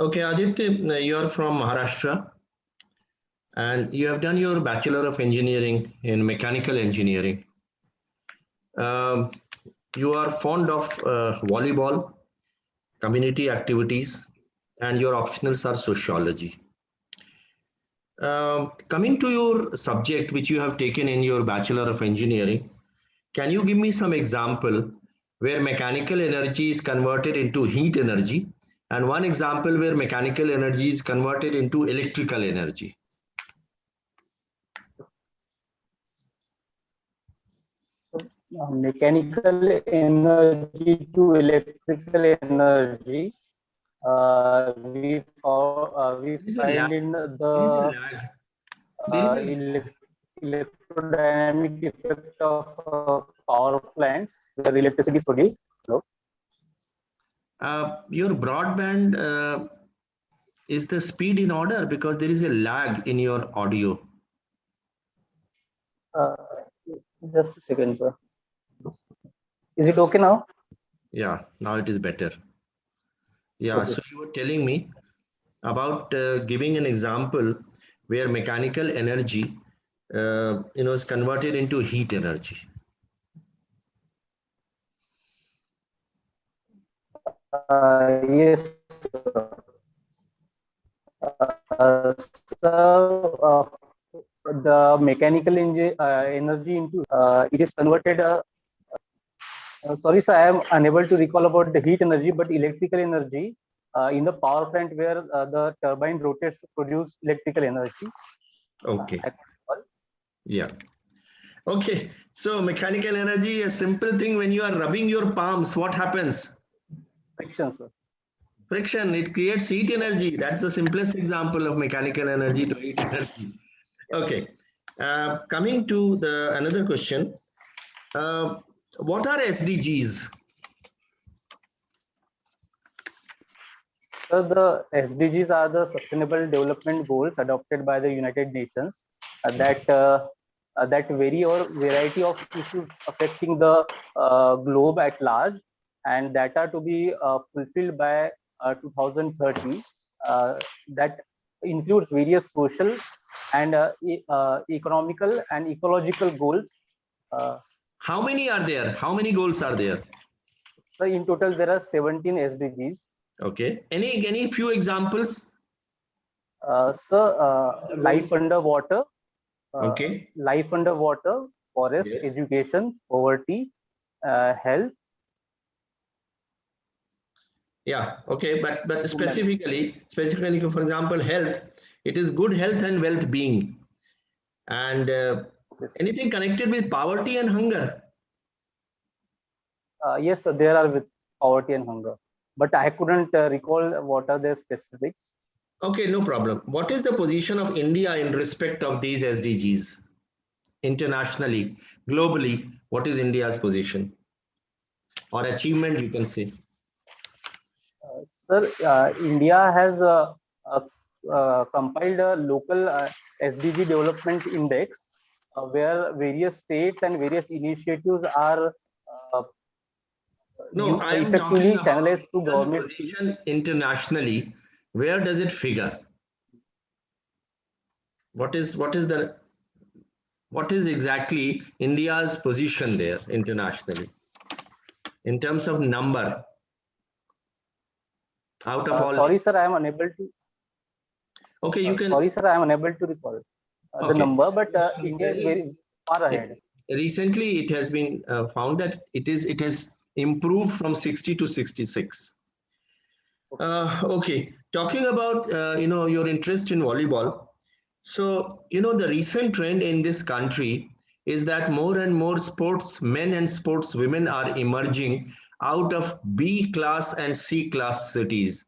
Okay, Aditya, you are from Maharashtra and you have done your Bachelor of Engineering in Mechanical Engineering. Um, you are fond of volleyball, community activities, and your optionals are sociology. Coming to your subject, which you have taken in your Bachelor of Engineering, can you give me some example where mechanical energy is converted into heat energy and one example where mechanical energy is converted into electrical energy? Mechanical energy to electrical energy. We There is a find lag. in There is a the lag. There is a electrodynamic effect of power plants where electricity is produced. Hello? your broadband is the speed in order because there is a lag in your audio. Uh, just a second, sir. Is it okay now? Yeah, now it is better. Yeah, Okay. so you were telling me about giving an example where mechanical energy is converted into heat energy. Yes, sir. So the mechanical energy into it is converted. Sorry, sir, I am unable to recall about the heat energy, but electrical energy in the power plant where the turbine rotates to produce electrical energy. Okay. Yeah. Okay. So mechanical energy, a simple thing. When you are rubbing your palms, what happens? Friction, sir. Friction. It creates heat energy. That's the simplest example of mechanical energy to heat energy. Okay. Coming to the another question. What are SDGs? So the SDGs are the Sustainable Development Goals adopted by the United Nations that vary or variety of issues affecting the globe at large, and that are to be fulfilled by 2030. That includes various social and economical and ecological goals. How many are there? How many goals are there? So in total, there are 17 SDGs. Okay. Any few examples? Life underwater. Okay. Life underwater, forest, Yes. education, poverty, health. Yeah. Okay. But specifically, for example, health. It is good health and well-being. And anything connected with poverty and hunger? Yes, so there are with poverty and hunger, but I couldn't recall what are their specifics. Okay, no problem. What is the position of India in respect of these SDGs? Internationally, globally, what is India's position or achievement, you can say? Sir, India has compiled a local SDG development index where various states and various initiatives are No, I am talking effectively about channelized to India's government schemes. position internationally. Where does it figure? What is exactly India's position there internationally in terms of number out of all? Sorry, sir, I am unable to. Okay, you can. Sorry, sir, I am unable to recall the number, but India is very far ahead. Recently, it has been found that it has improved from 60 to 66. Okay, talking about your interest in volleyball. So the recent trend in this country is that more and more sportsmen and sportswomen are emerging out of B class and C class cities,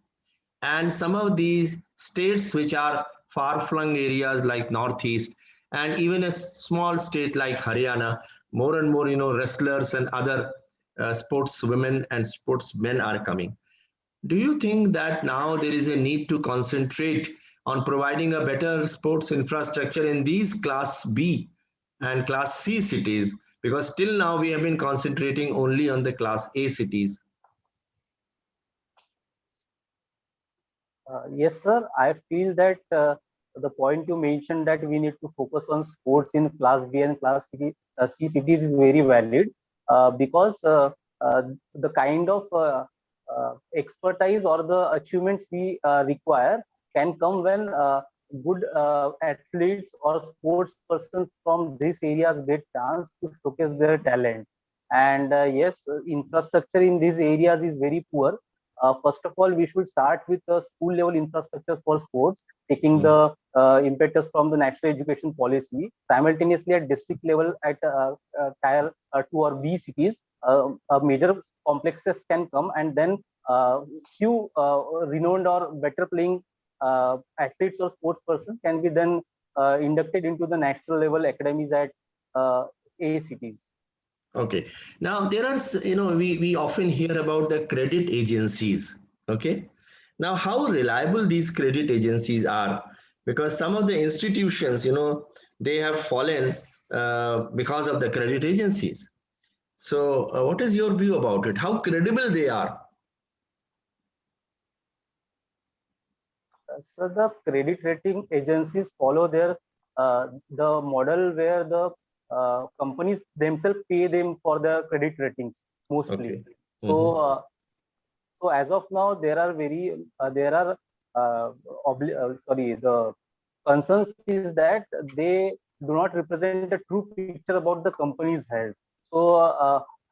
and some of these states which are far-flung areas like Northeast and even a small state like Haryana, more and more wrestlers and other sportswomen and sportsmen are coming. Do you think that now there is a need to concentrate on providing a better sports infrastructure in these Class B and Class C cities? Because till now we have been concentrating only on the Class A cities. Yes, sir. I feel that the point you mentioned that we need to focus on sports in Class B and Class C cities is very valid because uh, the kind of expertise or the achievements we require can come when good athletes or sports persons from these areas get chance to showcase their talent. And yes, infrastructure in these areas is very poor. First of all, we should start with the school level infrastructure for sports, taking Mm. the impetus from the national education policy. Simultaneously, at district level, at tier 2 or B cities, major complexes can come, and then few renowned or better playing athletes or sports persons can be then inducted into the national level academies at A cities. Okay. Now there are, we often hear about the credit agencies. Okay. Now, how reliable these credit agencies are, because some of the institutions, they have fallen because of the credit agencies. So, what is your view about it? How credible they are? So the credit rating agencies follow their the model where the companies themselves pay them for the credit ratings mostly. Okay. So Mhm. so as of now, there are there are sorry, the concerns is that they do not represent a true picture about the company's health. So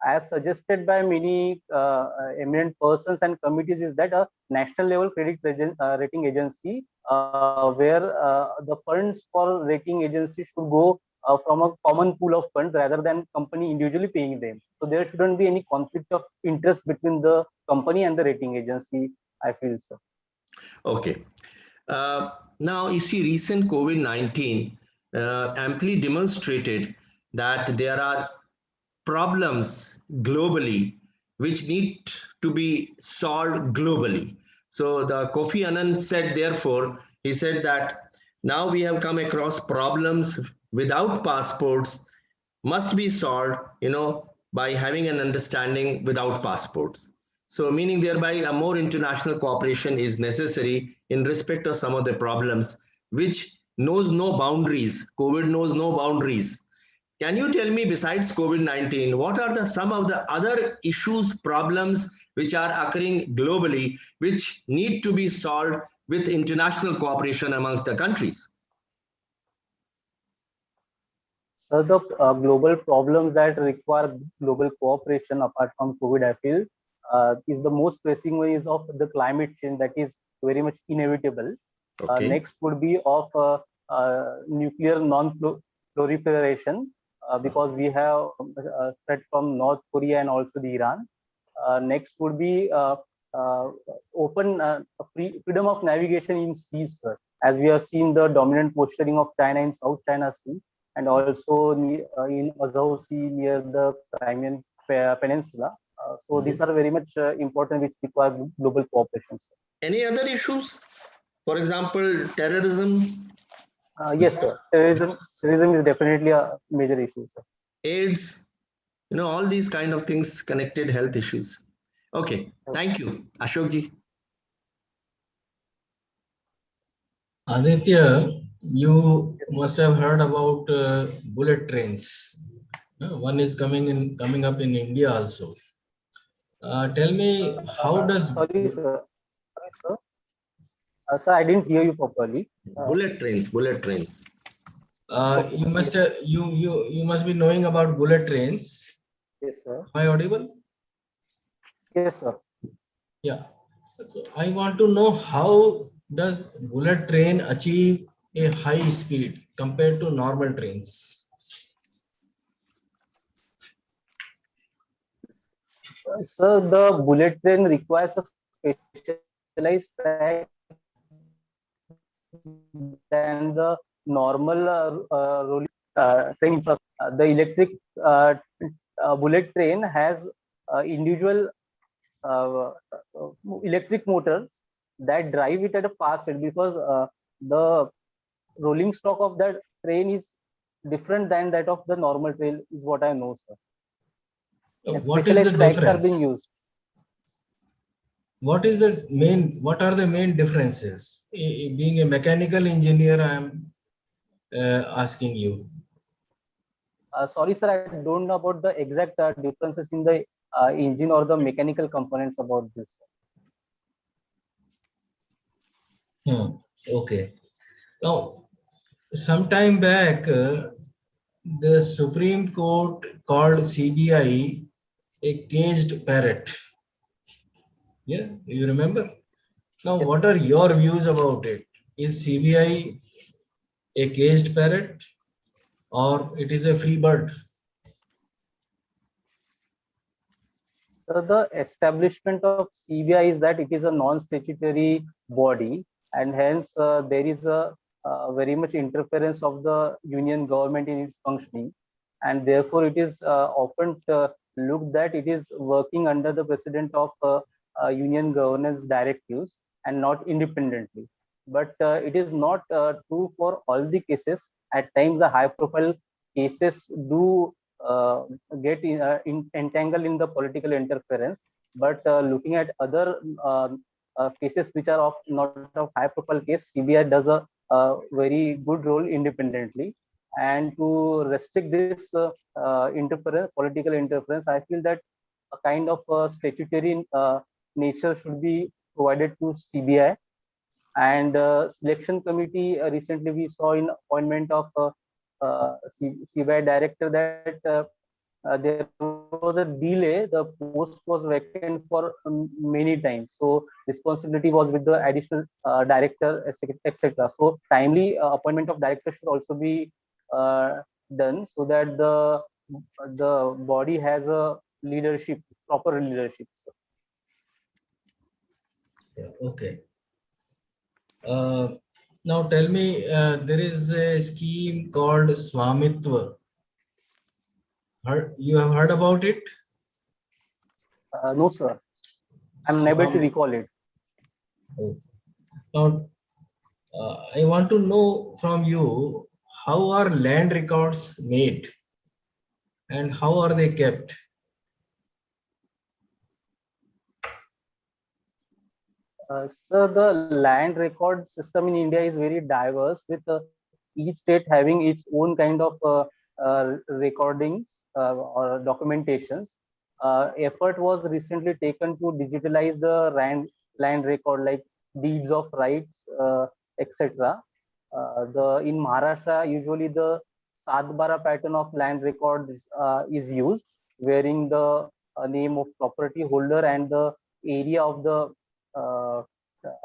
as suggested by many eminent persons and committees, is that a national level credit rating agency where the funds for rating agency should go from a common pool of funds rather than company individually paying them. So there shouldn't be any conflict of interest between the company and the rating agency, I feel so. Okay. Now, you see, recent COVID-19 amply demonstrated that there are problems globally which need to be solved globally. So the Kofi Annan said, therefore, he said that now we have come across problems without passports must be solved, by having an understanding without passports. So, meaning thereby a more international cooperation is necessary in respect of some of the problems which knows no boundaries. COVID knows no boundaries. Can you tell me, besides COVID-19, what are the some of the other issues, problems which are occurring globally, which need to be solved with international cooperation amongst the countries? So the global problems that require global cooperation apart from COVID, I feel, is the most pressing one is of the climate change that is very much inevitable. Okay. Next would be of nuclear non-proliferation because we have threat from North Korea and also the Iran. Next would be uh, open freedom of navigation in seas, sir. As we have seen the dominant posturing of China in South China Sea and also in Azov Sea near the Crimean Peninsula. So these Mhm. are very much important, which require global cooperation, sir. Any other issues? For example, terrorism, Yes, sir. Terrorism is definitely a major issue, sir. AIDS, all these kind of things, connected health issues. Okay, Yes, thank you, Ashokji. Aditya, you yes, must have heard about bullet trains. One is coming up in India also. Tell me, how does sorry, sir. Sir, sir, I didn't hear you properly. Uh, Bullet trains. okay, you must yes, you must be knowing about bullet trains. yes, sir. Am I audible? Yes, sir. Yeah. So I want to know, how does bullet train achieve a high speed compared to normal trains? So the bullet train requires a specialized track than the normal train infrastructure. The electric bullet train has individual uh, electric motors that drive it at a fast rate because the rolling stock of that train is different than that of the normal train, is what I know, sir. And What is the specialized tracks are being difference? used. what are the main differences? Being a mechanical engineer, I am asking you. Sorry, sir, I don't know about the exact differences in the engine or the mechanical components about this. Okay. Now, some time back, the Supreme Court called CBI a caged parrot. Yeah, you remember? Now, Yes, what sir. are your views about it? Is CBI a caged parrot or it is a free bird? So the establishment of CBI is that it is a non-statutory body, and hence there is a very much interference of the union government in its functioning, and therefore it is often looked that it is working under the precedent of union governance directives and not independently. But it is not true for all the cases. At times, the high-profile cases do uh, get entangled in the political interference. But looking at other cases which are of not of high profile case, CBI does a very good role independently. And to restrict this interference, political interference, I feel that a kind of statutory nature should be provided to CBI. And selection committee, recently we saw in appointment of CBI director that there was a delay. The post was vacant for many times. So responsibility was with the additional director, etc. So timely appointment of director should also be uh, done so that the body has a leadership, proper leadership. So, Yeah, okay. Uh, Now tell me, there is a scheme called Swamitva. You have heard about it? no, sir, I'm unable to Swam. recall it. Oh. Now, I want to know from you, how are land records made and how are they kept? So the land record system in India is very diverse, with each state having its own kind of recordings or documentations. Effort was recently taken to digitalize the land record, like deeds of rights, etc. The in Maharashtra, usually the Satbara pattern of land record is used, wherein the name of property holder and the area of the uh,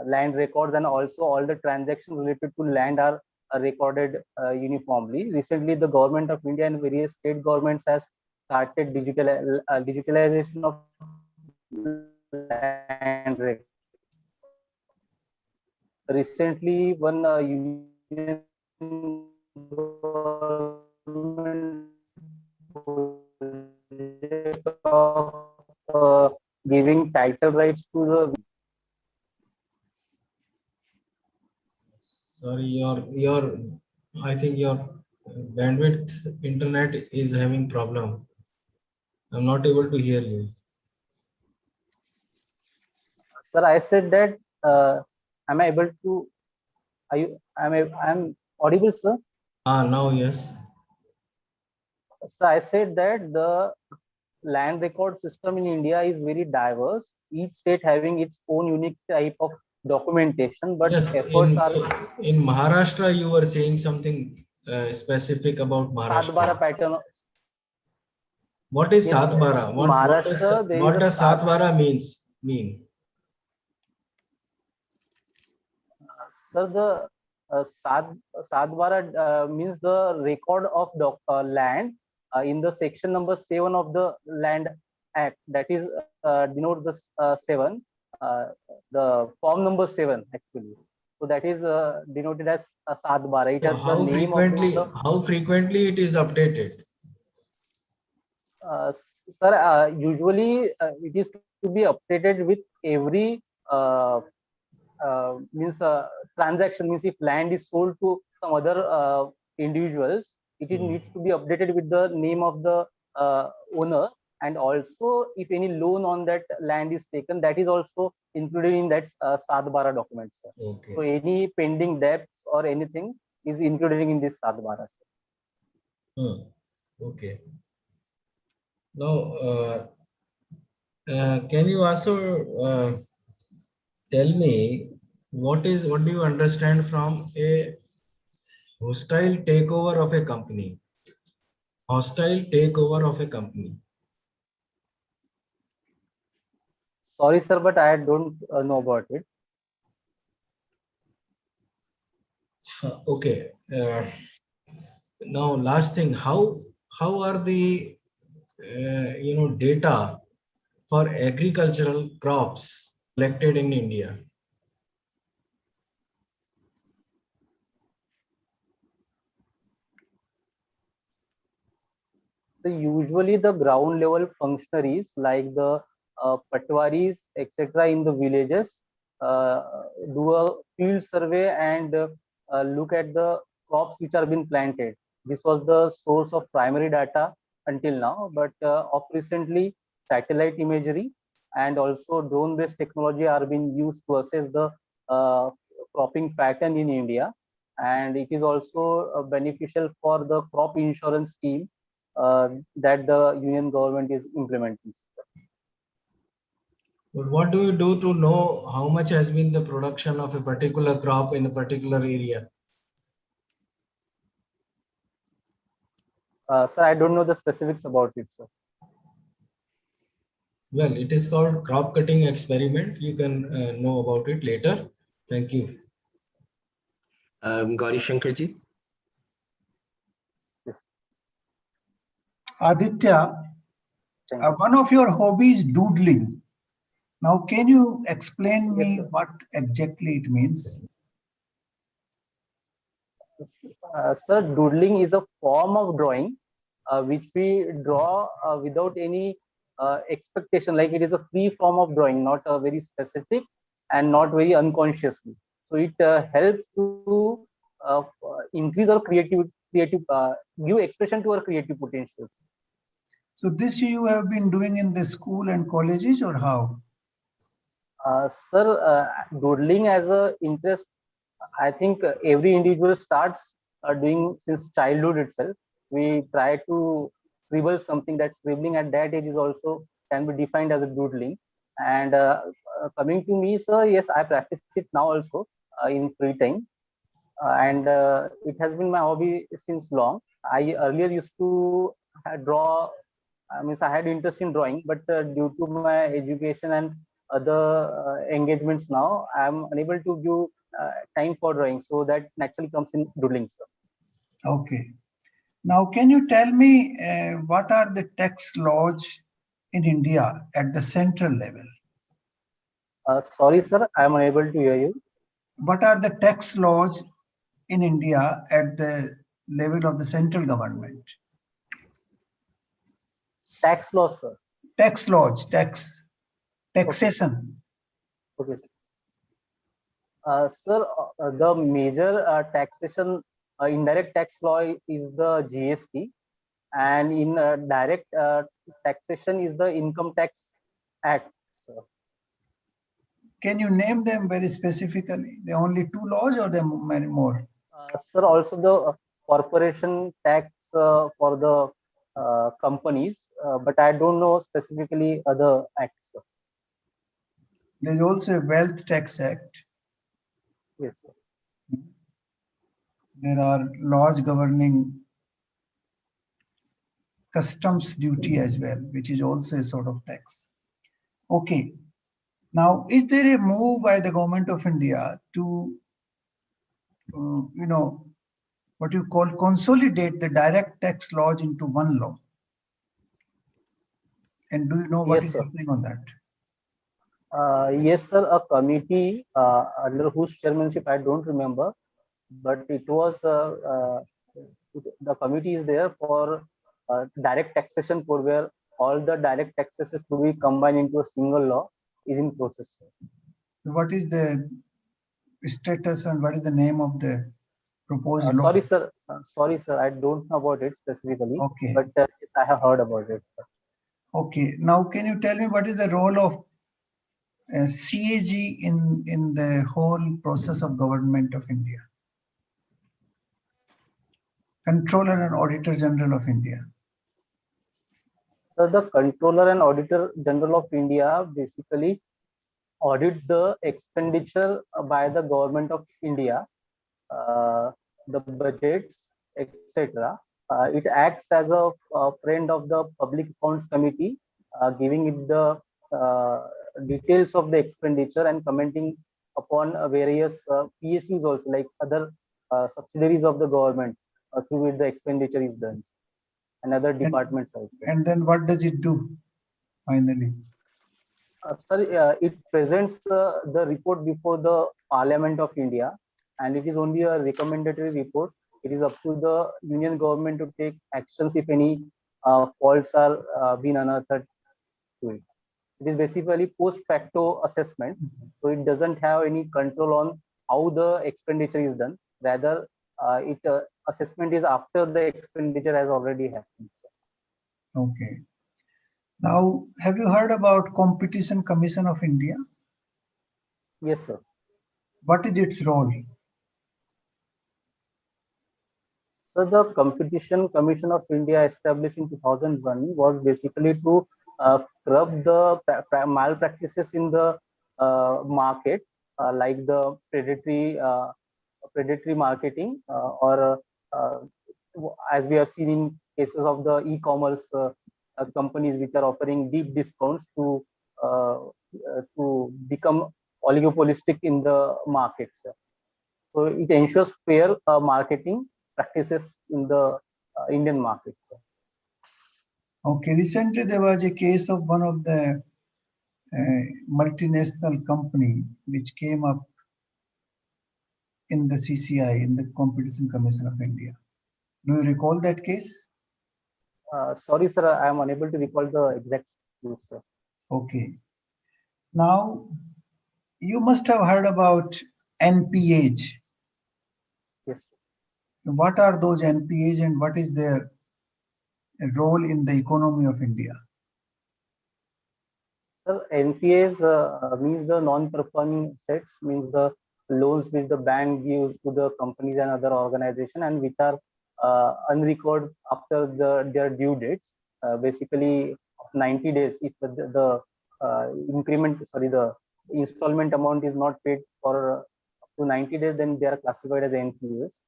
land records, and also all the transactions related to land are recorded uniformly. Recently, the government of India and various state governments has started digitalization of land records. Recently, one union government project of giving title rights to the. Sorry, I think your bandwidth internet is having problem. I'm not able to hear you. Sir, I said that am I able to? Are you? I'm audible, sir. Now yes. So I said that the land record system in India is very diverse. Each state having its own unique type of documentation, but Yes, efforts are in Maharashtra, you were saying something specific about Satbara Maharashtra. pattern. What is Yes, sir. Satbara? In Maharashtra, there is What a does Satbara mean? sir, the Sadwara means the record of land in the section number 7 of the Land Act. That is denote the 7, uh, the form number 7 actually. So that is denoted as Sadwara. It So has the name of the how frequently it is updated? sir. Usually it is to be updated with every means transaction, means if land is sold to some other individuals, it Hmm. needs to be updated with the name of the owner, and also if any loan on that land is taken, that is also included in that Sadbara document, sir. Okay. So any pending debts or anything is included in this Sadbara, sir. Okay. Now, can you also tell me what do you understand from a hostile takeover of a company? Hostile takeover of a company. Sorry, sir, but I don't know about it. Okay. Now, last thing, how are the data for agricultural crops collected in India? So usually the ground level functionaries like the patwaris, etc. in the villages uh, do a field survey and look at the crops which are being planted. This was the source of primary data until now, but of recently satellite imagery and also drone-based technology are being used to assess the uh, cropping pattern in India, and it is also beneficial for the crop insurance scheme that the union government is implementing. But what do you do to know how much has been the production of a particular crop in a particular area? Sir, I don't know the specifics about it, sir. Well, it is called crop cutting experiment. You can know about it later. Thank you. Gauri Shankarji. Yes. Aditya, one of your hobbies doodling. Now, can you explain me what exactly it means? Sir, doodling is a form of drawing which we draw without any expectation. Like it is a free form of drawing, not very specific and not very unconsciously. So it helps to increase our creative, give expression to our creative potentials. So this you have been doing in the school and colleges, or how? Sir, doodling as a interest, I think every individual starts doing since childhood itself. We try to scribble something. That scribbling at that age is also can be defined as a doodling. And coming to me, sir, yes, I practice it now also in free time, and it has been my hobby since long. I earlier used to draw. I mean, I had interest in drawing, but due to my education and other engagements now, I'm unable to give time for drawing. So that naturally comes in doodling, sir. Okay. Now, can you tell me what are the tax laws in India at the central level? Sorry, sir, I'm unable to hear you. What are the tax laws in India at the level of the central government? Tax laws, sir. Tax laws, taxation. Okay. Sir, the major taxation, indirect tax law is the GST, and in direct taxation is the Income Tax Act, sir. Can you name them very specifically? There are only two laws, or there are many more? Sir, also the corporation tax for the companies, but I don't know specifically other acts, sir. There's also a Wealth Tax Act. Yes, sir. There are laws governing customs duty as well, which is also a sort of tax. Okay. Now, is there a move by the government of India to, what you call consolidate the direct tax laws into one law? And do you know what is happening on that? Yes, sir. A committee under whose chairmanship I don't remember, but it was the committee is there for direct taxation code, where all the direct taxes to be combined into a single law is in process. What is the status and what is the name of the proposed law? Sorry, sir. I don't know about it specifically. Okay. But yes, I have heard about it, sir. Okay, now can you tell me what is the role of CAG in the whole process of government of India? Controller and Auditor General of India. So the Controller and Auditor General of India basically audits the expenditure by the government of India, the budgets, etc. It acts as a friend of the Public Accounts Committee, giving it the details of the expenditure and commenting upon various PSUs also, like other subsidiaries of the government through which the expenditure is done, and other departments also. And then what does it do finally? Sorry, it presents the report before the Parliament of India, and it is only a recommendatory report. It is up to the Union government to take actions if any faults are being unearthed to it. It is basically post facto assessment, so it doesn't have any control on how the expenditure is done. Rather, it assessment is after the expenditure has already happened. Okay. Now, have you heard about Competition Commission of India? Yes, sir. What is its role? So the Competition Commission of India, established in 2001, was basically to curb the malpractices in the market, like the predatory marketing, or as we have seen in cases of the e-commerce companies which are offering deep discounts to become oligopolistic in the markets. So it ensures fair marketing practices in the Indian market. Okay, recently there was a case of one of the multinational company which came up in the CCI, in the Competition Commission of India. Do you recall that case? Sorry, sir, I am unable to recall the exact news, sir. Okay. Now, you must have heard about NPAs. Yes. What are those NPAs and what is their role in the economy of India? Sir, NPAs means the non-performing assets, means the loans which the bank gives to the companies and other organizations, and which are unrecorded after their due dates. Basically, 90 days. If the the installment amount is not paid for up to 90 days, then they are classified as NPAs.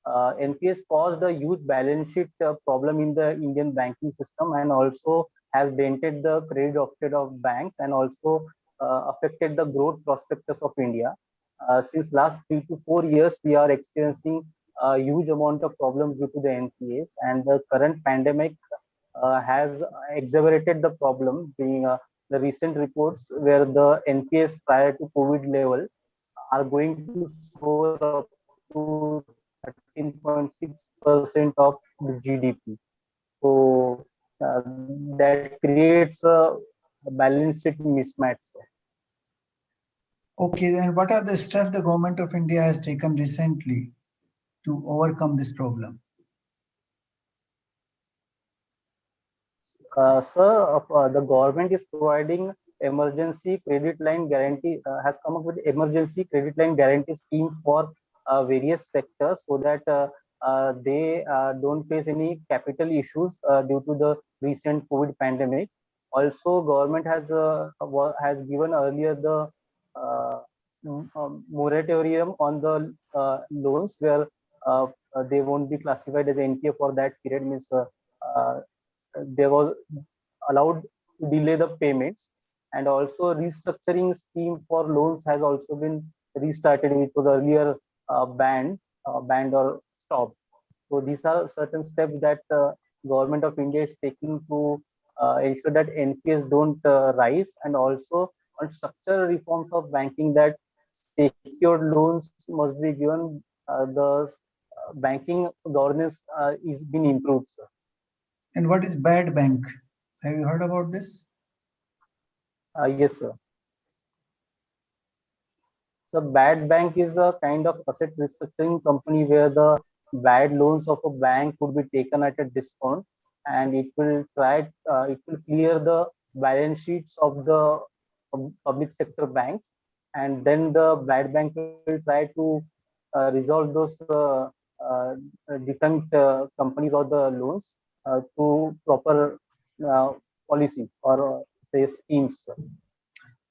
NPAs caused a huge balance sheet problem in the Indian banking system, and also has dented the credit output of banks, and also affected the growth prospectus of India. Since last 3 to 4 years, we are experiencing a huge amount of problems due to the NPAs, and the current pandemic has exacerbated the problem, being the recent reports where the NPAs prior to COVID level are going to soar up to 13.6% of the GDP. So that creates a balance sheet mismatch. Okay, then what are the steps the government of India has taken recently to overcome this problem? Sir, the government is providing emergency credit line guarantee, has come up with emergency credit line guarantee scheme for various sectors, so that they don't face any capital issues due to the recent COVID pandemic. Also, government has given earlier the moratorium on the loans, where they won't be classified as NPA for that period. Means there was allowed to delay the payments, and also restructuring scheme for loans has also been restarted, which was earlier banned or stopped. So these are certain steps that government of India is taking to ensure that NPS don't rise, and also on structural reforms of banking, that secured loans must be given. The banking governance is being improved, sir. And what is bad bank? Have you heard about this? Yes, sir. So bad bank is a kind of asset restructuring company where the bad loans of a bank would be taken at a discount, and it will clear the balance sheets of the public sector banks, and then the bad bank will try to resolve those defunct companies or the loans to proper uh, policy or say schemes.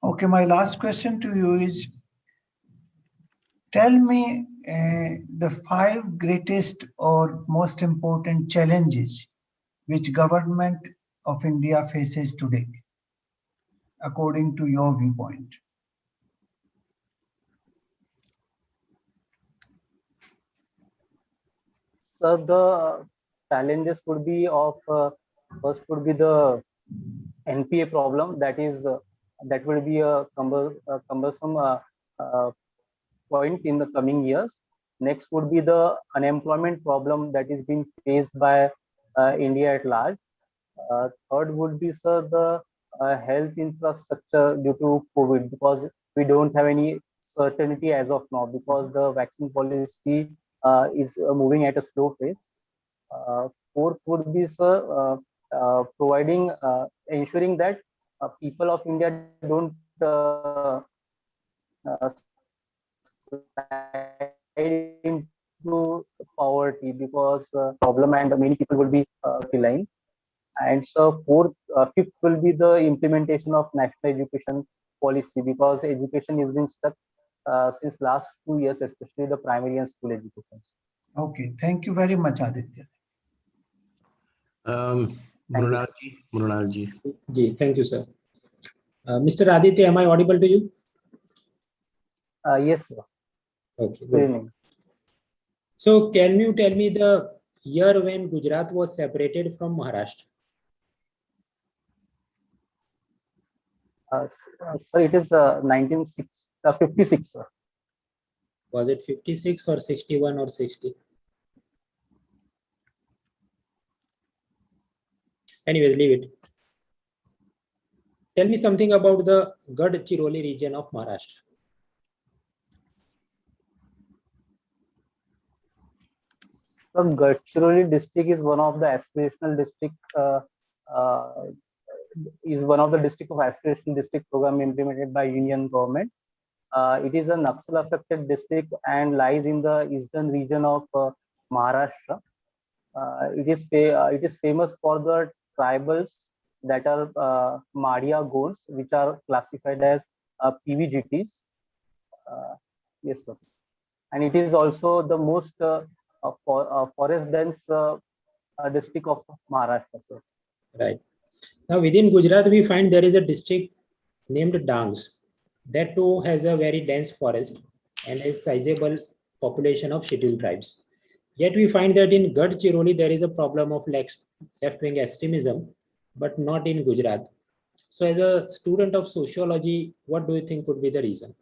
Okay, my last question to you is, tell me the 5 greatest or most important challenges which government of India faces today, according to your viewpoint. So the challenges would be of first would be the NPA problem, that will be a cumbersome uh, point in the coming years. Next would be the unemployment problem that is being faced by India at large. Third would be, sir, the health infrastructure due to COVID, because we don't have any certainty as of now, because the vaccine policy is moving at a slow pace. Fourth would be, sir, providing, ensuring that people of India don't slide into poverty, because problem and many people will be line. And so fifth will be the implementation of national education policy, because education has been stuck since last 2 years, especially the primary and school education. Okay, thank you very much, Aditya. Mrunalji. Thank you, sir. Mr. Aditya, am I audible to you? Yes, sir. Okay, good. So can you tell me the year when Gujarat was separated from Maharashtra? So it is 1956, sir. Was it 56 or 61 or 60? Anyways, leave it. Tell me something about the Gadchiroli region of Maharashtra. So Gadchiroli district is one of the aspirational district. Is one of the district of aspirational district program implemented by Union government. It is a Naxal affected district and lies in the eastern region of Maharashtra. It is famous for the tribals that are Madia goats, which are classified as PVGTs. Yes, sir. And it is also the most forest dense district of Maharashtra, sir. Right. Now within Gujarat, we find there is a district named Dangs. That too has a very dense forest and a sizable population of scheduled tribes. Yet we find that in Gadchiroli, there is a problem of left-wing extremism, but not in Gujarat. So as a student of sociology, what do you think could be the reason?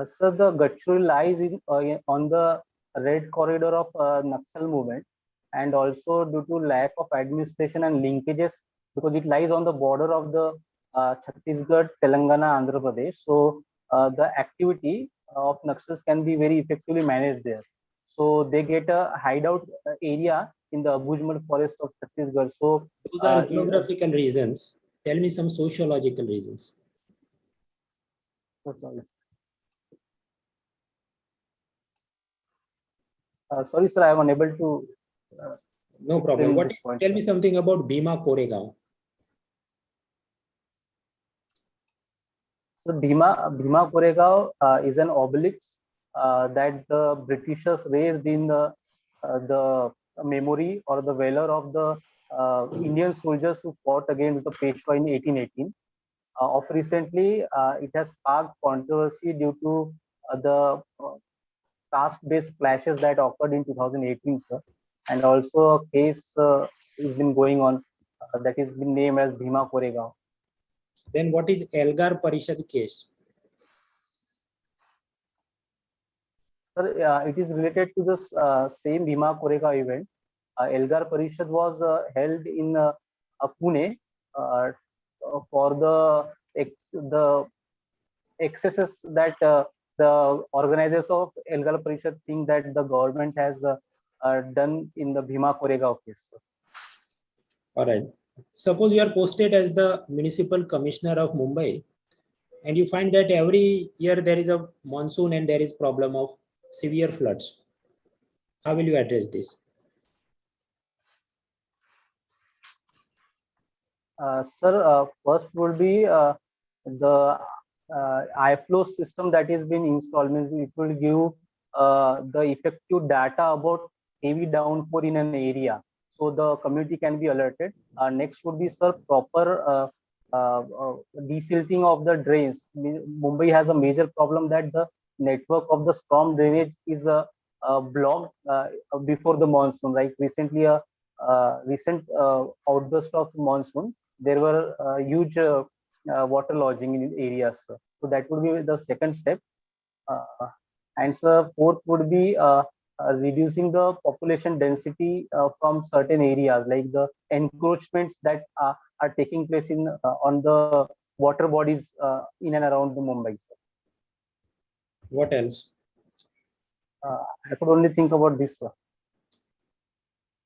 So the Gadchiroli lies on the red corridor of Naxal movement, and also due to lack of administration and linkages, because it lies on the border of the Chhattisgarh, Telangana, Andhra Pradesh. So the activity of Naxals can be very effectively managed there. So they get a hideout area in the Abujmal forest of Chhattisgarh. So those are geographical reasons. Tell me some sociological reasons. Sorry, sir, I am unable to. No problem. Tell me something about Bhima Koregaon. So Bhima Koregaon is an obelisk that the Britishers raised in the memory or the valor of the Indian soldiers who fought against the Peshwa in 1818. Of recently, it has sparked controversy due to the caste-based clashes that occurred in 2018, sir. And also a case has been going on that is been named as Bhima Koregaon. Then what is Elgar Parishad case? Sir, it is related to this same Bhima Koregaon event. Elgar Parishad was held in Pune for the excesses that the organizers of Elgar Parishad think that the government has done in the Bhima Koregaon case. All right. Suppose you are posted as the municipal commissioner of Mumbai, and you find that every year there is a monsoon and there is problem of severe floods. How will you address this? Sir, first would be the iFlow system that is being installed. Means it will give the effective data about heavy downpour in an area, so the community can be alerted. Next would be, sir, proper desilting of the drains. Mumbai has a major problem that the network of the storm drainage is blocked before the monsoon. Like recently, a recent outburst of monsoon, there were huge water lodging in areas. So that would be the second step. And so fourth would be reducing the population density from certain areas, like the encroachments that are taking place in on the water bodies in and around the Mumbai. What else? I could only think about this.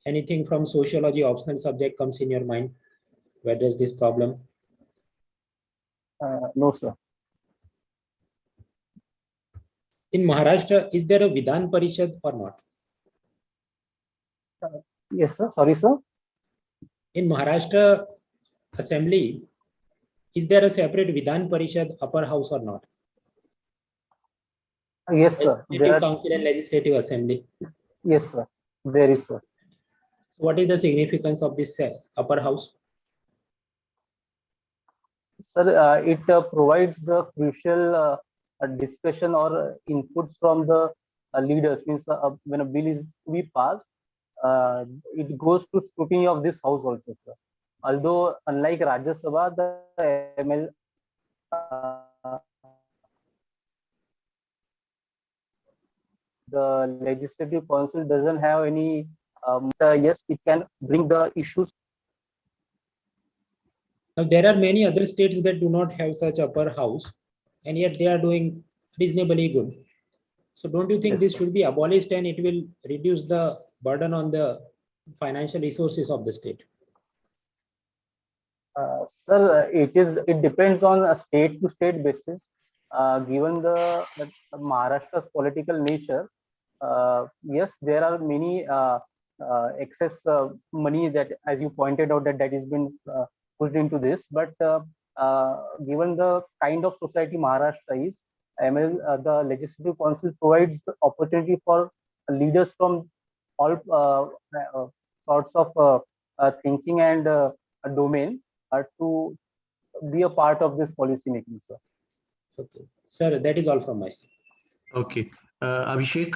Anything from sociology optional subject comes in your mind to address this problem? No, sir. In Maharashtra, is there a Vidhan Parishad or not? Yes, sir. Sorry, sir. In Maharashtra Assembly, is there a separate Vidhan Parishad upper house or not? Yes, sir. Legislative Council and Legislative Assembly. Yes, sir. There is, sir. What is the significance of this upper house? Sir, it provides the crucial discussion or inputs from the leaders. Means when a bill is to be passed, it goes to scrutiny of this house also, sir. Although unlike Rajya Sabha, the ML the Legislative Council doesn't have any. Yes, it can bring the issues. Now, there are many other states that do not have such upper house, and yet they are doing reasonably good. So don't you think this should be abolished and it will reduce the burden on the financial resources of the state? Sir, it depends on a state to state basis. Given the Maharashtra's political nature, yes, there are many excess money that, as you pointed out, that has been pushed into this. But given the kind of society Maharashtra is, the Legislative Council provides the opportunity for leaders from all sorts of thinking and domain to be a part of this policy making, sir. Okay, sir, that is all from my side. Okay, Abhishek.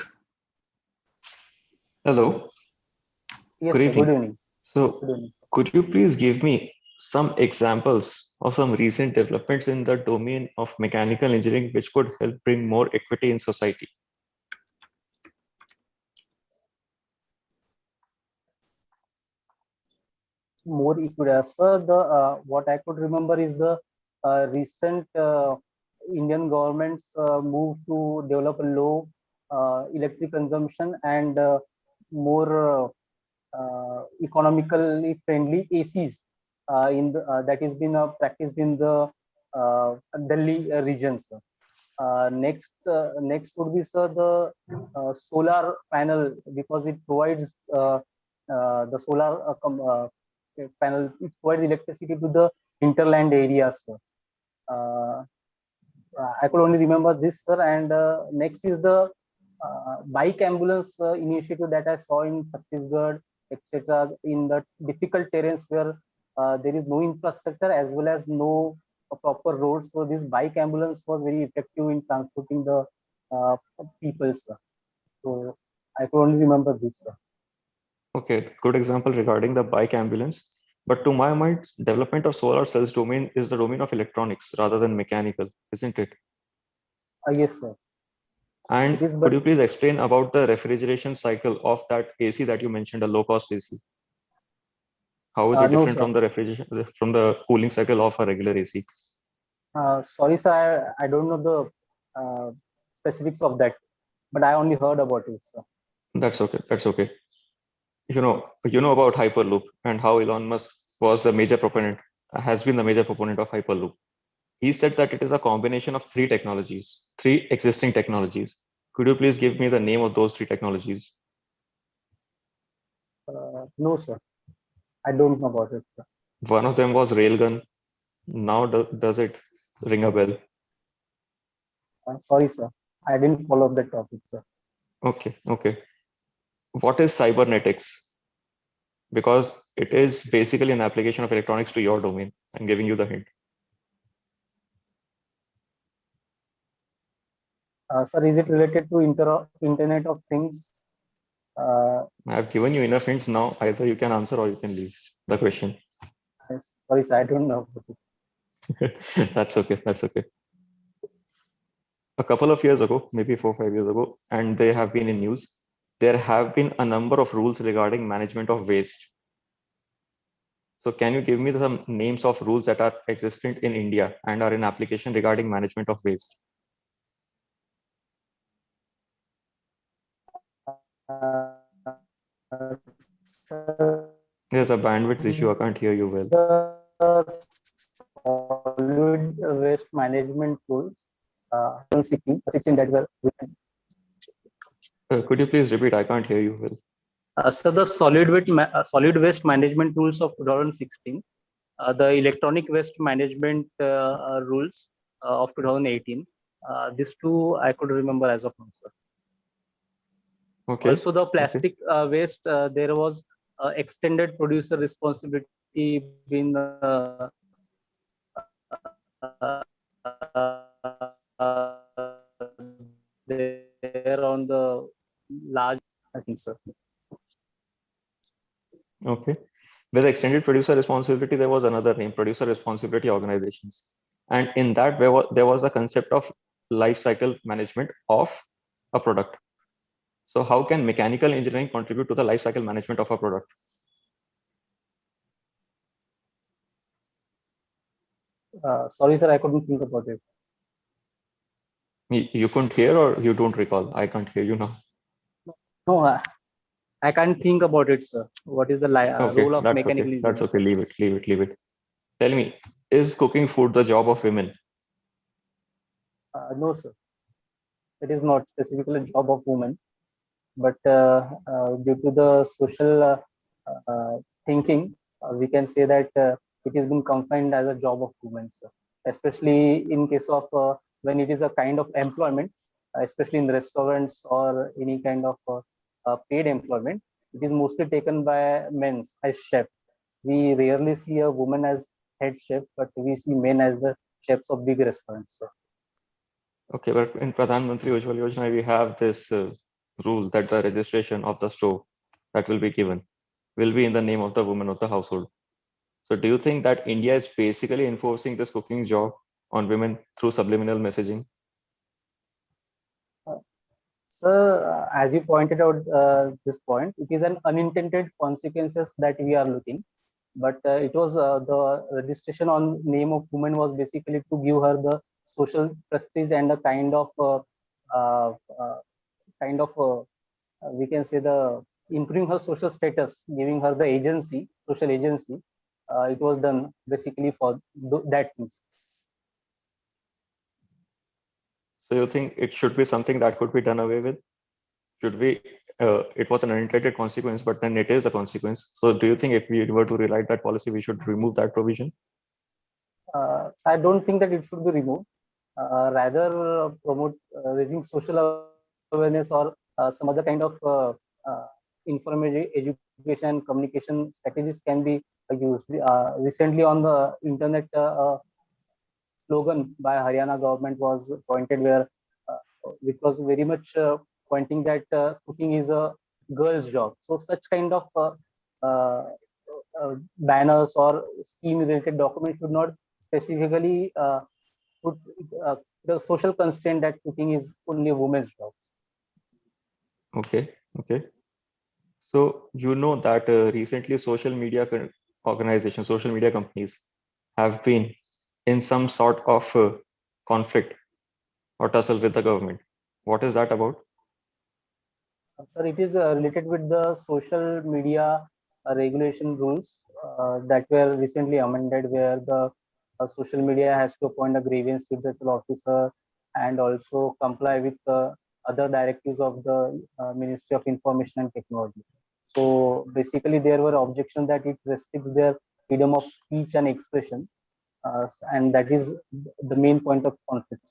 Hello. Yes, Good sir. evening. Good evening. So, Good evening. could you please give me some examples of some recent developments in the domain of mechanical engineering which could help bring more equity in society? More equity, sir. The what I could remember is the recent Indian government's move to develop a low electric consumption and more economically friendly ACs that has been practiced in the Delhi regions. Next would be, sir, the solar panel, because it provides the solar panel. It provides electricity to the hinterland areas. I could only remember this, sir. And next is the bike ambulance initiative that I saw in Chhattisgarh, etc. In the difficult terrains where there is no infrastructure as well as no proper roads. So this bike ambulance was very effective in transporting the people, sir. So I could only remember this, sir. Okay, good example regarding the bike ambulance. But to my mind, development of solar cells domain is the domain of electronics rather than mechanical, isn't it? Yes, sir. And It is, could but you please explain about the refrigeration cycle of that AC that you mentioned, a low cost AC? How is it no, different sir. from the refrigeration, from the cooling cycle of a regular AC? Sorry, sir. I don't know the specifics of that, but I only heard about it, sir. That's okay. That's okay. You know about Hyperloop and how Elon Musk was the major proponent, has been the major proponent of Hyperloop. He said that it is a combination of three technologies, three existing technologies. Could you please give me the name of those three technologies? No, sir. I don't know about it, sir. One of them was railgun. Now does it ring a bell? Sorry, sir. I didn't follow up the topic, sir. Okay, okay. What is cybernetics? Because it is basically an application of electronics to your domain. I'm giving you the hint. Sir, is it related to Internet of Things? I have given you enough hints now. Either you can answer or you can leave the question. Sorry, sir. I don't know. That's okay. That's okay. A couple of years ago, maybe 4 or 5 years ago, and they have been in news, there have been a number of rules regarding management of waste. So can you give me some names of rules that are existent in India and are in application regarding management of waste? Uh, There's a bandwidth issue. I can't hear you well. the solid waste management tools, 16 that were written. Could you please repeat? I can't hear you well. So the solid waste management tools of 2016, the electronic waste management rules of 2018. These two I could remember as of now, sir. Okay. Also, the Okay. plastic waste, there was extended producer responsibility being there on the large, I think, sir. Okay. With extended producer responsibility, there was another name, producer responsibility organizations. And in that, there was the concept of life cycle management of a product. So how can mechanical engineering contribute to the life cycle management of a product? Sorry, sir, I couldn't think about it. You couldn't hear or you don't recall? I can't hear you now. No, I can't think about it, sir. What is the Okay, role of that's mechanical okay. That's engineering? okay. Leave it, leave it, leave it. Tell me, is cooking food the job of women? No, sir. It is not specifically a job of women, but due to the social thinking, we can say that it has been confined as a job of women, sir. Especially in case of when it is a kind of employment, especially in restaurants or any kind of paid employment, it is mostly taken by men as chef. We rarely see a woman as head chef, but we see men as the chefs of big restaurants, sir. Okay, but in Pradhan Mantri Ujjwal Yojana, we have this rule that the registration of the stove that will be given will be in the name of the woman of the household. So do you think that India is basically enforcing this cooking job on women through subliminal messaging? Sir, as you pointed out this point, it is an unintended consequences that we are looking. But it was the registration on name of woman was basically to give her the social prestige and a uh, uh, kind of we can say the improving her social status, giving her the agency, social agency. It was done basically for that things. So you think it should be something that could be done away with? Should we? It was an unintended consequence, but then it is a consequence. So do you think if we were to rewrite that policy, we should remove that provision? I don't think that it should be removed. Rather, promote raising social awareness or some other kind of information, education, communication strategies can be used. Recently, on the internet, slogan by Haryana government was pointed where, which was very much pointing that cooking is a girl's job. So such kind of uh, banners or scheme related documents should not specifically put the social constraint that cooking is only a woman's job. Okay, okay. So you know that recently social media organizations, social media companies have been in some sort of conflict or tussle with the government. What is that about? Sir, it is related with the social media regulation rules that were recently amended, where the social media has to appoint a grievance redressal officer and also comply with the other directives of the Ministry of Information and Technology. So basically, there were objections that it restricts their freedom of speech and expression, and that is the main point of conflict.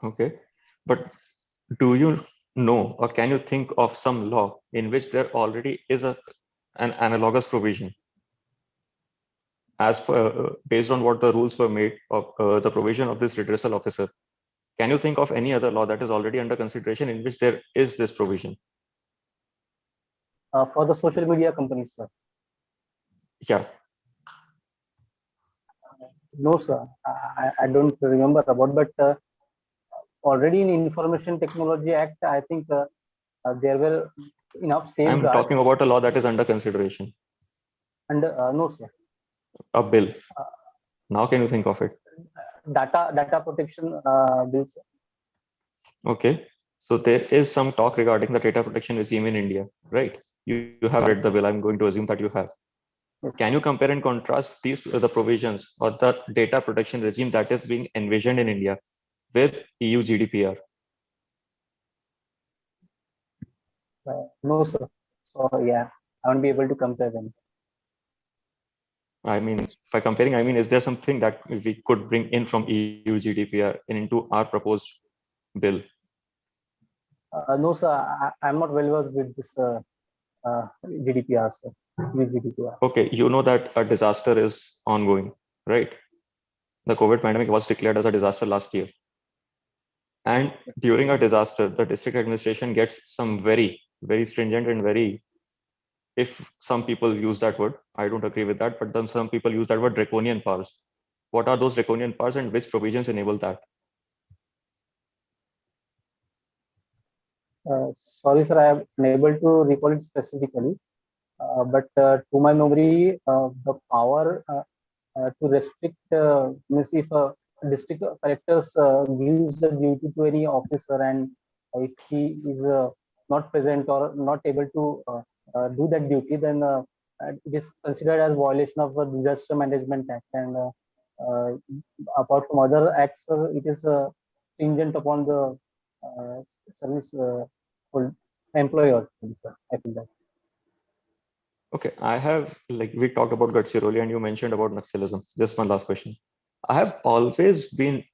Okay, but do you know or can you think of some law in which there already is an analogous provision as per based on what the rules were made of the provision of this redressal officer? Can you think of any other law that is already under consideration in which there is this provision? For the social media companies, sir. Yeah. No, sir. I don't remember about, but already in Information Technology Act, I think there were enough I'm safeguards. talking about a law that is under consideration. And no, sir. A bill. Now can you think of it? Data protection bills. Okay. So there is some talk regarding the data protection regime in India, right? You have read the bill. I'm going to assume that you have. Yes. Can you compare and contrast these the provisions or the data protection regime that is being envisioned in India with EU GDPR? No, sir. So yeah, I won't be able to compare them. I mean, by comparing, I mean, is there something that we could bring in from EU GDPR into our proposed bill? No, sir. I'm not well versed with this GDPR, sir. With GDPR. Okay, you know that a disaster is ongoing, right? The COVID pandemic was declared as a disaster last year. And during a disaster, the district administration gets some very, very stringent and very, if some people use that word, I don't agree with that, but then some people use that word draconian powers. What are those draconian powers and which provisions enable that? Sorry, sir. I am unable to recall it specifically. But to my memory, the power to restrict means if a district collectors gives the duty to any officer and if he is not present or not able to do that duty, then it is considered as violation of the Disaster Management Act. And uh, apart from other acts, it is stringent upon the service employer. I feel that. Okay, I have, like, we talked about Gadchiroli and you mentioned about Naxalism. Just one last question. I have always been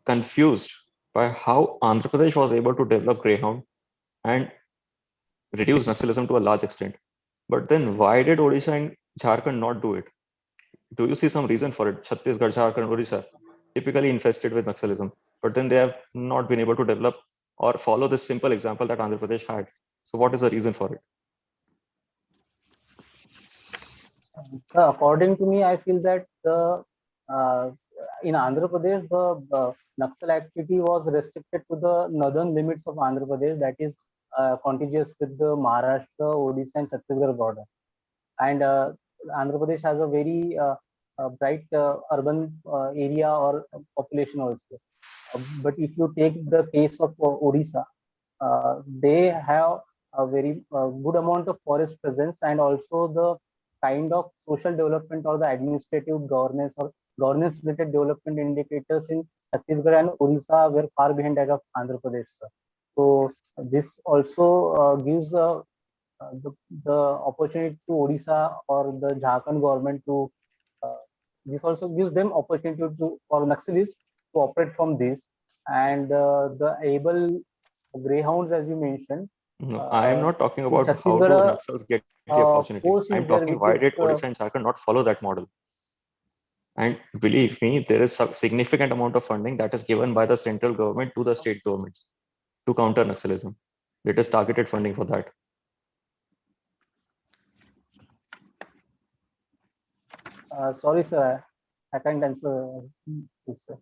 confused by how Andhra Pradesh was able to develop Greyhound and reduce Naxalism to a large extent. But then why did Odisha and Jharkhand not do it? Do you see some reason for it? Chhattisgarh, Jharkhand, Odisha, typically infested with Naxalism, but then they have not been able to develop or follow this simple example that Andhra Pradesh had. So what is the reason for it? According to me, I feel that uh, in Andhra Pradesh, the Naxal activity was restricted to the northern limits of Andhra Pradesh, that is contiguous with the Maharashtra, Odisha, and Chhattisgarh border. And Andhra Pradesh has a very bright urban area or population also. But if you take the case of Odisha, they have a very good amount of forest presence and also the kind of social development or the administrative governance or governance related development indicators in Chhattisgarh and Odisha were far behind that of Andhra Pradesh. Sir. So this also gives the opportunity to Odisha or the Jharkhand government to this also gives them opportunity to for Naxalis to operate from this and the able greyhounds as you mentioned. No, I am not talking In about how do Chhattisgarh, Naxals get the opportunity. force I is am there, talking which why is did Odisha and Jharkhand not follow that model? And believe me, there is a significant amount of funding that is given by the central government to the state governments to counter Naxalism. It is targeted funding for that. sorry, sir, I can't answer this. Sir.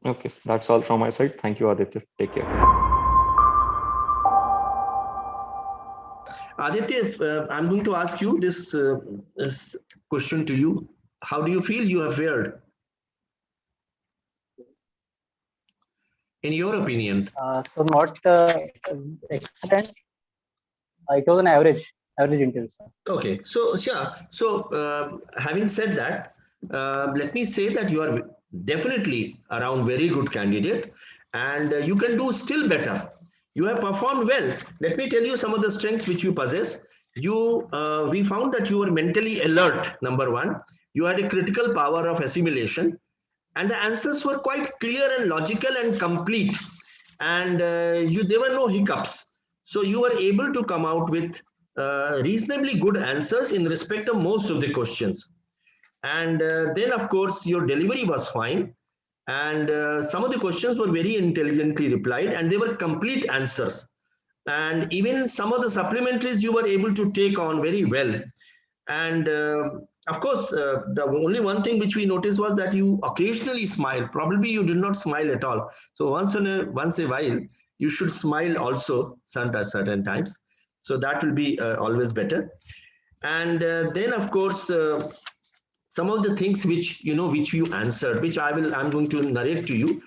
Okay, that's all from my side. Thank you, Aditya. Take care. Aditya, I'm going to ask you this question to you. How do you feel you have fared? in your opinion? So not excellent. It was an average interview, sir. Okay, so yeah, so having said that, let me say that you are definitely around very good candidate, and you can do still better. You have performed well. Let me tell you some of the strengths which you possess. We found that you were mentally alert. Number one, you had a critical power of assimilation, and the answers were quite clear and logical and complete, and there were no hiccups, so you were able to come out with reasonably good answers in respect of most of the questions. And then of course your delivery was fine, and some of the questions were very intelligently replied, and they were complete answers, and even some of the supplementaries you were able to take on very well. And of course, the only one thing which we noticed was that you occasionally smile. Probably you did not smile at all. So once a while, you should smile also at certain times. So that will be always better. And then of course, some of the things which you answered, which I'm going to narrate to you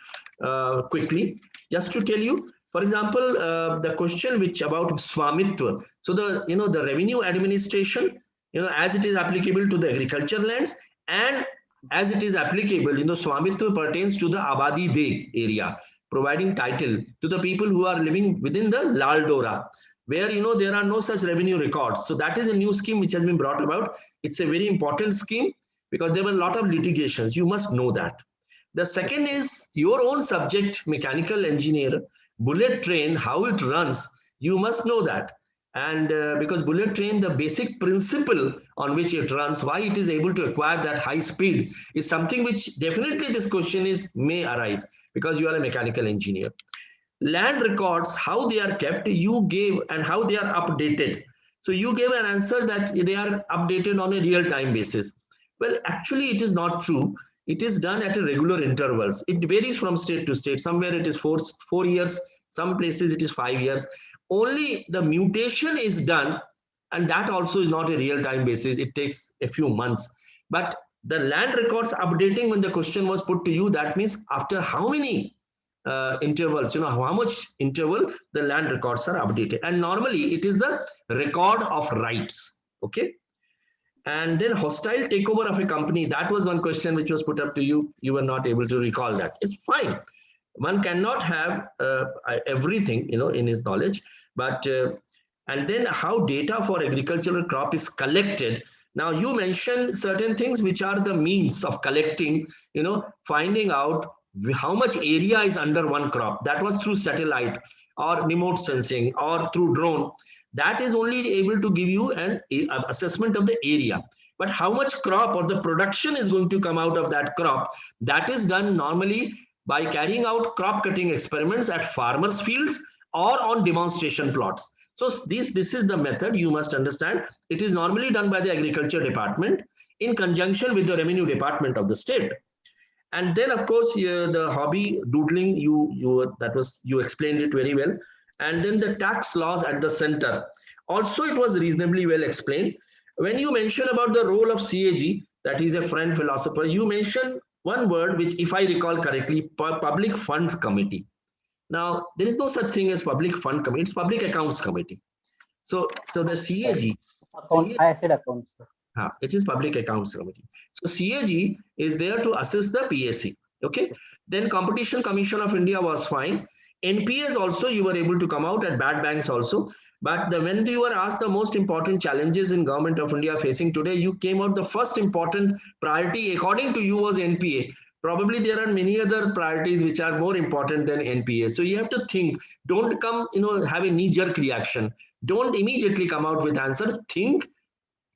quickly, just to tell you. For example, the question which about swamitva. So the revenue administration, as it is applicable to the agriculture lands, and as it is applicable, swamitva pertains to the Abadi Day area, providing title to the people who are living within the Lal Dora, where there are no such revenue records. So that is a new scheme which has been brought about. It's a very important scheme because there were a lot of litigations. You must know that. The second is your own subject, mechanical engineer, bullet train, how it runs. You must know that. And because bullet train, the basic principle on which it runs, why it is able to acquire that high speed, is something which definitely this question may arise, because you are a mechanical engineer. Land records, how they are kept, you gave, and how they are updated. So you gave an answer that they are updated on a real-time basis. Well, actually, it is not true. It is done at a regular intervals. It varies from state to state. Somewhere it is 4 years, some places it is 5 years. Only the mutation is done, and that also is not a real-time basis. It takes a few months. But the land records updating, when the question was put to you, that means after how many intervals, how much interval the land records are updated. And normally it is the record of rights. Okay. And then hostile takeover of a company, that was one question which was put up to you. You were not able to recall that. It's fine. One cannot have everything, in his knowledge. But and then how data for agricultural crop is collected. Now you mentioned certain things which are the means of collecting, finding out how much area is under one crop. That was through satellite or remote sensing or through drone. That is only able to give you an assessment of the area. But how much crop or the production is going to come out of that crop, that is done normally by carrying out crop cutting experiments at farmers' fields or on demonstration plots. So this is the method, you must understand. It is normally done by the agriculture department in conjunction with the revenue department of the state. And then of course the hobby doodling, you explained it very well. And then the tax laws at the center, also it was reasonably well explained. When you mention about the role of CAG, that is a friend philosopher, you mentioned one word which, if I recall correctly, public funds committee. Now there is no such thing as public fund committee, it's public accounts committee. So the CAG, I said accounts. it is public accounts committee. So CAG is there to assist the PAC. Okay. Then Competition Commission of India was fine. NPAs also you were able to come out at bad banks also. But when you were asked the most important challenges in Government of India facing today, you came out the first important priority according to you was NPA. Probably there are many other priorities which are more important than NPA. So you have to think, don't come, have a knee-jerk reaction. Don't immediately come out with answers. Think,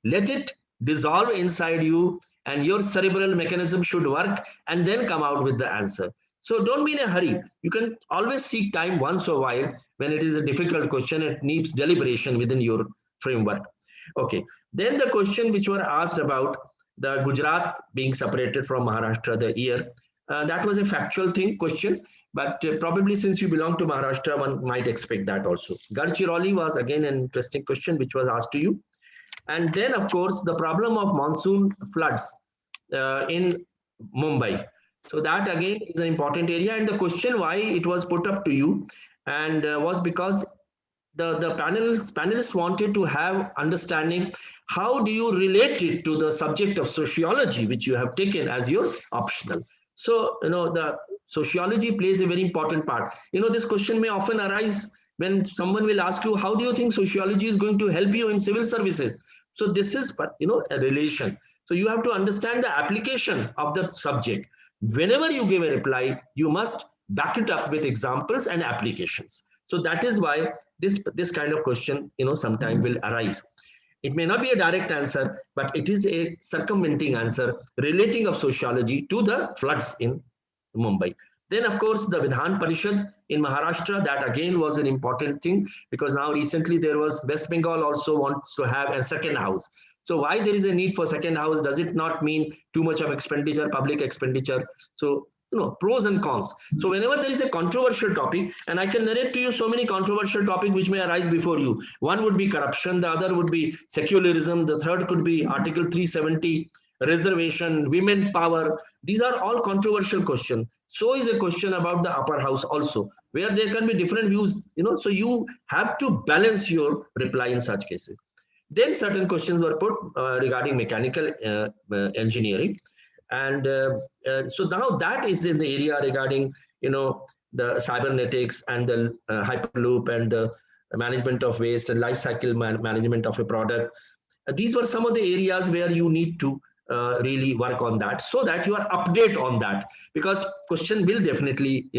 let it dissolve inside you, and your cerebral mechanism should work, and then come out with the answer. So don't be in a hurry. You can always seek time once in a while when it is a difficult question. It needs deliberation within your framework. Okay. Then the question which were asked about the Gujarat being separated from Maharashtra the year, that was a factual question. But probably since you belong to Maharashtra, one might expect that also. Gadchiroli was again an interesting question which was asked to you. And then, of course, the problem of monsoon floods in Mumbai. So that again is an important area. And the question why it was put up to you and was because the panelists wanted to have understanding how do you relate it to the subject of sociology, which you have taken as your optional. So, the sociology plays a very important part. This question may often arise when someone will ask you, how do you think sociology is going to help you in civil services? So this is, a relation. So you have to understand the application of the subject. Whenever you give a reply, you must back it up with examples and applications. So that is why this kind of question, sometime will arise. It may not be a direct answer, but it is a circumventing answer relating of sociology to the floods in Mumbai. Then, of course, the Vidhan Parishad in Maharashtra, that again was an important thing, because now recently there was West Bengal also wants to have a second house. So why there is a need for second house? Does it not mean too much of expenditure, public expenditure? So, pros and cons. So whenever there is a controversial topic, and I can narrate to you so many controversial topics which may arise before you. One would be corruption, the other would be secularism, the third could be Article 370, reservation, women power. These are all controversial questions. So is a question about the upper house also, where there can be different views, so you have to balance your reply in such cases. Then certain questions were put regarding mechanical engineering. And so now that is in the area regarding, the cybernetics and the hyperloop and the management of waste and life cycle management of a product. These were some of the areas where you need to really work on that, so that you are update on that, because question will definitely,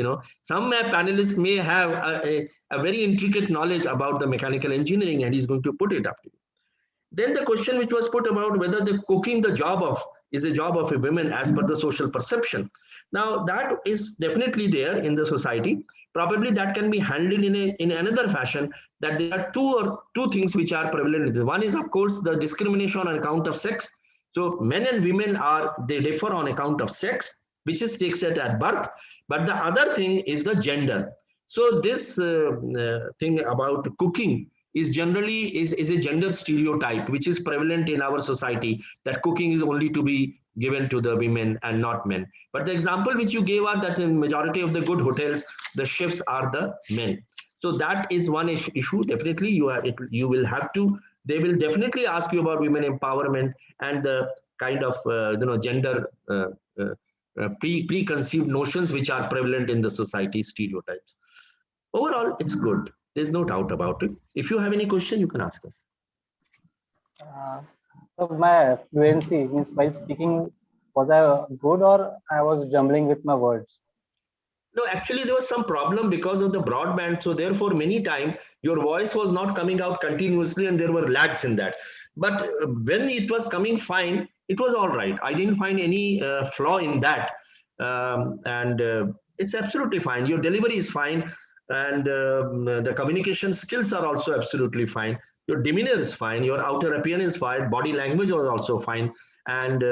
some panelists may have a very intricate knowledge about the mechanical engineering, and he's going to put it up to you. Then the question which was put about whether the cooking is a job of a woman as per the social perception. Now that is definitely there in the society. Probably that can be handled in another fashion, that there are two things which are prevalent. One is, of course, the discrimination on account of sex. So men and women they differ on account of sex, which is takes it at birth. But the other thing is the gender. So this thing about cooking is generally is a gender stereotype which is prevalent in our society, that cooking is only to be given to the women and not men. But the example which you gave are that in majority of the good hotels, the chefs are the men. So that is one issue. Definitely you will have to, they will definitely ask you about women empowerment and the kind of gender preconceived notions which are prevalent in the society, stereotypes. Overall, it's good. There's no doubt about it. If you have any question, you can ask us. So my fluency means while speaking, was I good or I was jumbling with my words? No, actually there was some problem because of the broadband. So therefore, many times your voice was not coming out continuously and there were lags in that. But when it was coming fine, it was all right. I didn't find any flaw in that. It's absolutely fine. Your delivery is fine. And the communication skills are also absolutely fine. Your demeanor is fine. Your outer appearance is fine. Body language was also fine. And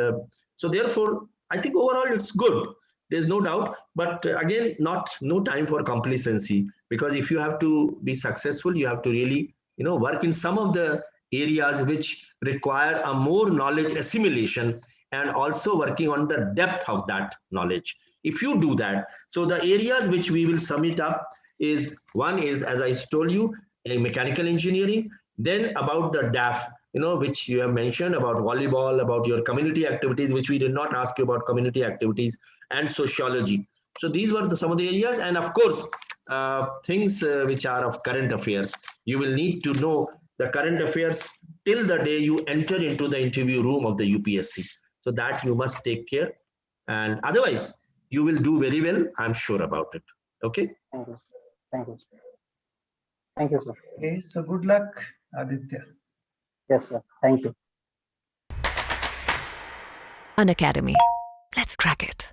so therefore, I think overall it's good. There's no doubt. But again, no time for complacency, because if you have to be successful, you have to really, work in some of the areas which require a more knowledge assimilation, and also working on the depth of that knowledge. If you do that, so the areas which we will sum it up is, one is, as I told you, a mechanical engineering. Then about the DAF, which you have mentioned about volleyball, about your community activities, which we did not ask you about community activities, and sociology. So these were some of the areas. And of course, things which are of current affairs. You will need to know the current affairs till the day you enter into the interview room of the UPSC. So that you must take care. And otherwise, you will do very well. I'm sure about it. Okay. Thank you. Thank you. Thank you, sir. Okay, so good luck, Aditya. Yes, sir. Thank you. An academy. Let's crack it.